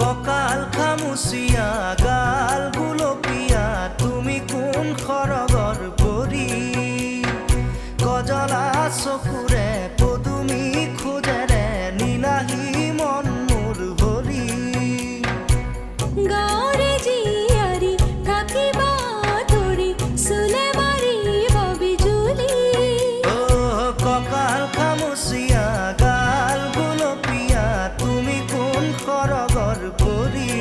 ককাল খামুচিয়া গাল গুলপীয়া তুমি কোন খৰগৰ পৰি গজলা চকুৰে পদুমী খোজেৰে নীলাহী মন মোৰ হৰি গাঁৱৰে জীয়াৰী থাকিবা ধৰি চুলে মাৰিব বিজুলী ককাল খামুচিয়া গাল গুলপীয়া তুমি কোন খৰগৰ পৰি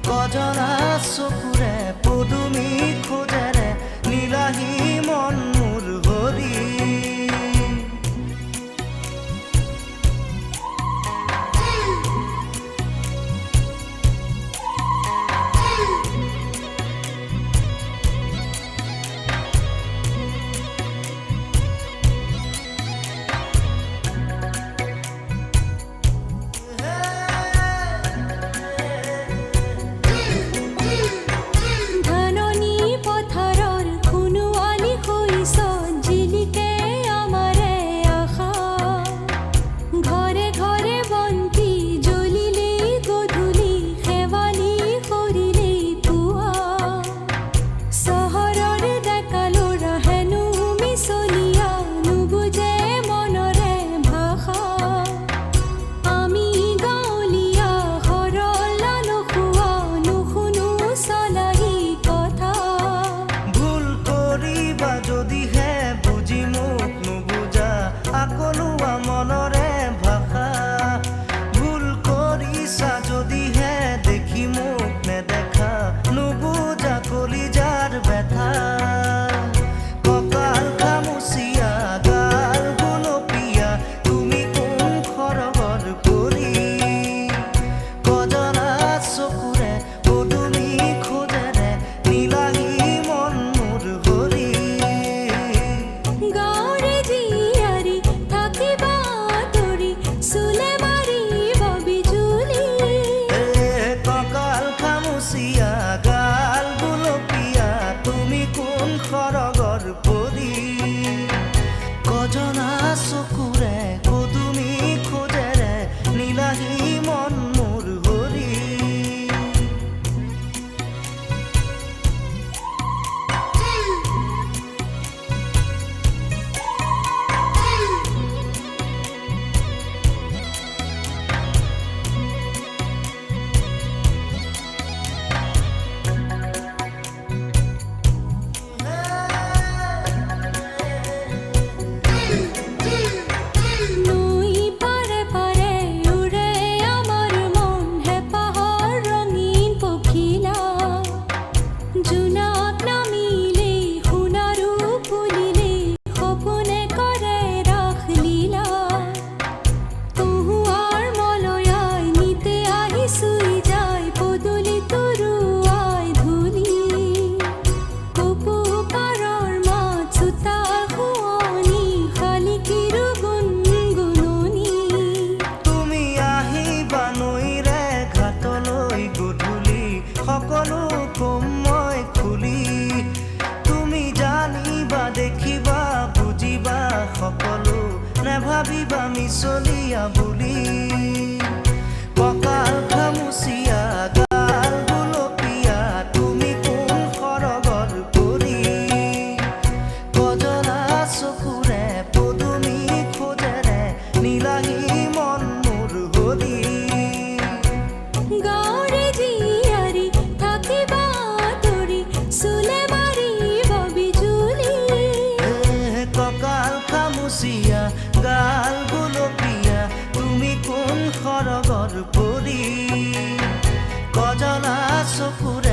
গজলা চকুৰে পদুমী খোজেৰে নীলাহী মন মোৰ হৰি ধাননি পথাৰৰ সোণোৱালী শৈশৱ জিলিকে আমাৰে আশা ঘৰে ঘৰে বন্তি জ্বলিলেই গধূলি শেৱালি সৰিলেই পুৱা চহৰৰ ডেকা ল'ৰা হেনো মিছলীয়া নুবুজে মনৰে ভাষা আমি গাঁৱলীয়া সৰলা নোখোৱা নুশুনো চলাহী কথা ভুল কৰিবা যদিহে বুজি মোক নুবুজা আকলুৱা মনৰে ভাষা ভুল কৰিছা যদিহে দেখি মোক নেদেখা নুবুজা কলিজাৰ ব্যথা ককাল খামুচিয়া গাল গুলপীয়া তুমি কোন খৰগৰ পৰি গজলা চকুৰে পদুমী খোজেৰে নীলাহী মন মোৰ হৰি গাঁৱৰে জীয়াৰী থাকিবা ধৰি চুলে মাৰিব বিজুলী ককাল খামুচিয়া গাল গুলপীয়া তুমি কোন খৰগৰ পৰি গজলা চকুৰে পদুমী খোজেৰে নীলাহী মন মোৰ হৰি নৈ পাৰে পাৰে উৰে আমাৰ মন হেঁপাহৰ ৰঙীন পখিলা জোনাক নামিলেই সোণাৰু ফুলিলেই সপোনে কৰে ৰাসলীলা কহুৱাৰ মলয়াই নিতে আহি চুই যায় পদূলি তৰুৱাই ধূলি কপৌ পাৰৰ মাত চোতাল শুৱনি শালিকীৰো গুণগুণনি তুমি আহিবা নৈৰে ঘাটলৈ গধূলি সকলো কম মই খুলি তুমি জানিবা দেখিবা বুজিবা সকলো নেভাবিবা মিছলীয়া বুলি ককাল খামুচিয়া গাল গুলপীয়া তুমি কোন খৰগৰ পৰি গজলা চকুৰে পদুমী খোজেৰে নীলাহী মন মোৰ হৰি গাঁৱৰে জীয়াৰী থাকিবা ধৰি চুলে মাৰিব বিজুলী ককাল খামুচিয়া গাল গুলপীয়া তুমি কোন খৰগৰ পৰি গজলা চকুৰে